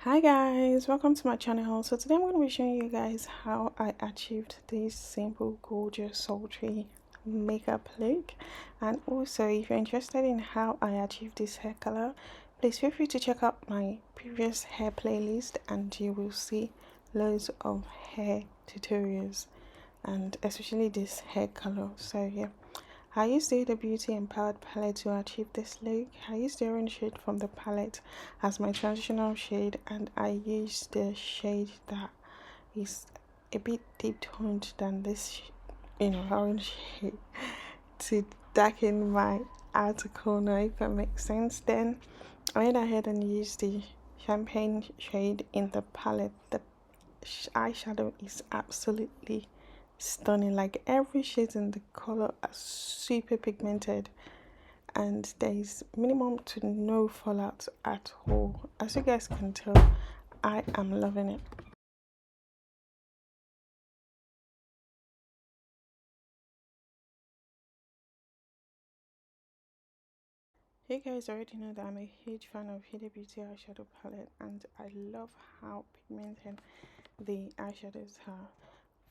Hi guys, welcome to my channel. So today I'm going to be showing you guys how I achieved this simple, gorgeous, sultry makeup look. And also, if you're interested in how I achieved this hair color, please feel free to check out my previous hair playlist and you will see loads of hair tutorials and especially this hair color. So yeah, I used the Beauty Empowered palette to achieve this look. I used the orange shade from the palette as my transitional shade, and I used the shade that is a bit deep toned than this, orange shade to darken my outer corner, if that makes sense. Then I went ahead and used the champagne shade in the palette. The eyeshadow is absolutely stunning. Like every shade in the color are super pigmented and there is minimum to no fallout at all. As you guys can tell, I am loving it. You guys already know that I'm a huge fan of Huda Beauty eyeshadow palette and I love how pigmented the eyeshadows are.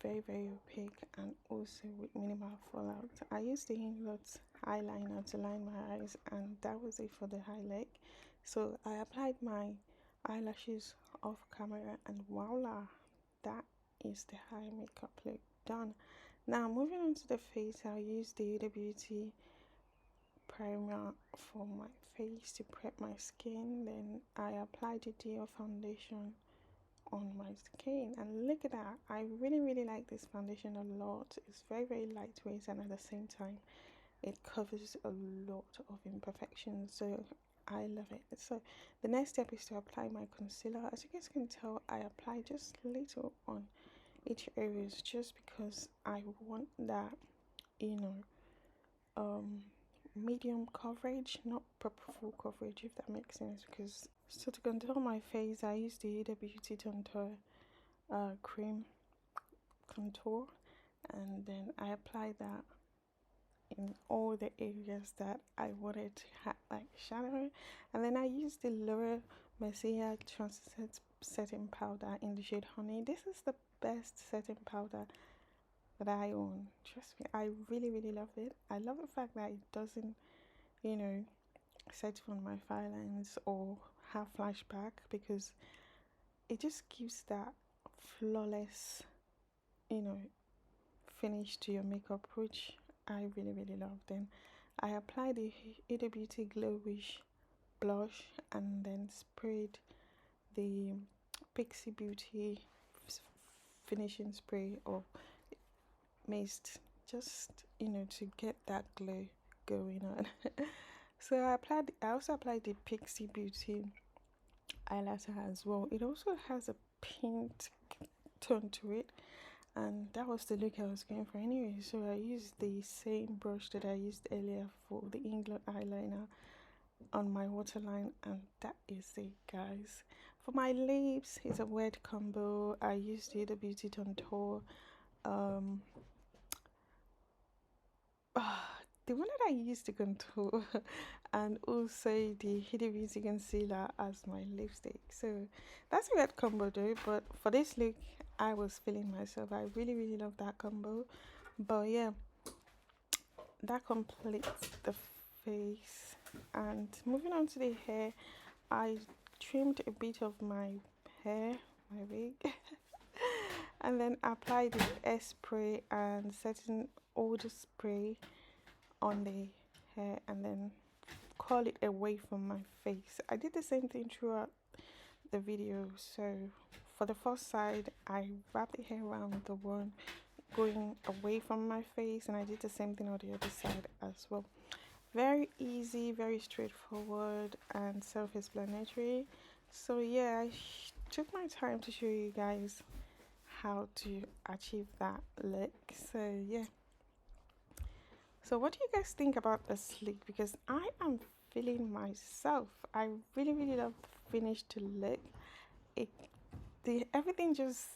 Very opaque and also with minimal fallout. I used the Inglot eyeliner to line my eyes and that was it for the highlight. So I applied my eyelashes off camera and voila, that is the high makeup look done. Now moving on to the face, I'll use the Huda Beauty primer for my face to prep my skin. Then I applied the Dior foundation on my skin and look at that. I really like this foundation a lot. It's very lightweight and at the same time it covers a lot of imperfections, so I love it. So the next step is to apply my concealer. As you guys can tell, I apply just little on each areas just because I want that, you know um medium coverage, not proper full coverage, if that makes sense. Because so to contour my face, I use the Huda Beauty contour cream contour, and then I apply that in all the areas that I wanted to have like shadow. And then I use the Laura Mercier translucent setting powder in the shade Honey. This is the best setting powder that I own. Trust me, I really love it. I love the fact that it doesn't, you know, set on my fine lines or have flashback, because it just gives that flawless, you know, finish to your makeup, which I really love. Then I applied the Huda Beauty Glow Wish blush and then sprayed the Pixie Beauty finishing spray or mist, just to get that glow going on. So I also applied the Pixie Beauty eyeliner as well. It also has a pink tone to it, and that was the look I was going for anyway. So I used the same brush that I used earlier for the England eyeliner on my waterline, and that is it, guys. For my lips, it's a wet combo. I used the Beauty Contour, um the one that I used to contour and also the Hidden Beauty concealer as my lipstick. So that's a weird combo though, but for this look I was feeling myself. I really love that combo. But yeah, that completes the face. And moving on to the hair, I trimmed a bit of my hair, my wig, and then applied the hair spray and setting all the spray on the hair and then curl it away from my face. I did the same thing throughout the video. So for the first side, I wrapped the hair around the one going away from my face, and I did the same thing on the other side as well. Very easy, very straightforward, and self-explanatory. So yeah, I took my time to show you guys how to achieve that look. So yeah, so what do you guys think about this look? Because I am feeling myself. I really love the finish to look. It the everything just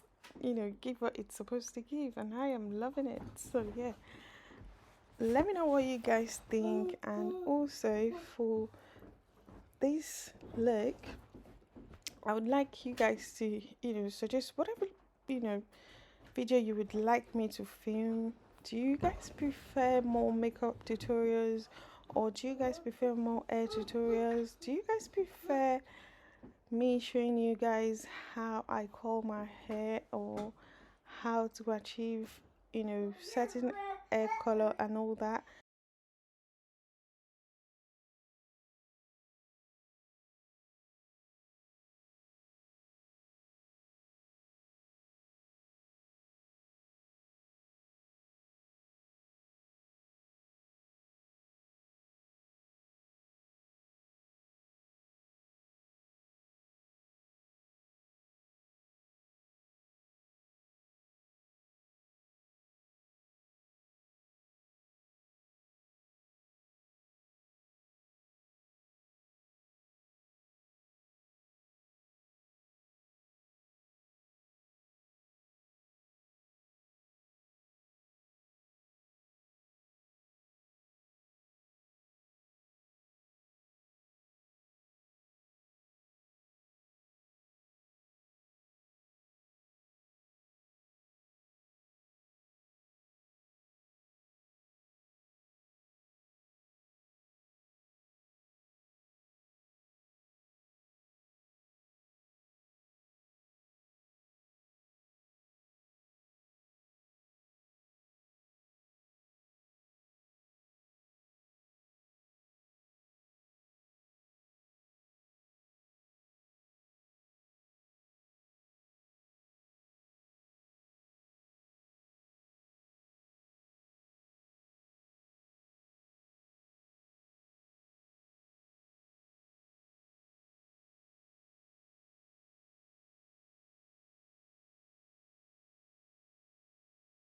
give what it's supposed to give, and I am loving it. So yeah, let me know what you guys think, and also for this look, I would like you guys to, suggest whatever, you know, video you would like me to film. Do you guys prefer more makeup tutorials, or do you guys prefer more hair tutorials? Do you guys prefer me showing you guys how I curl my hair, or how to achieve, certain hair color and all that?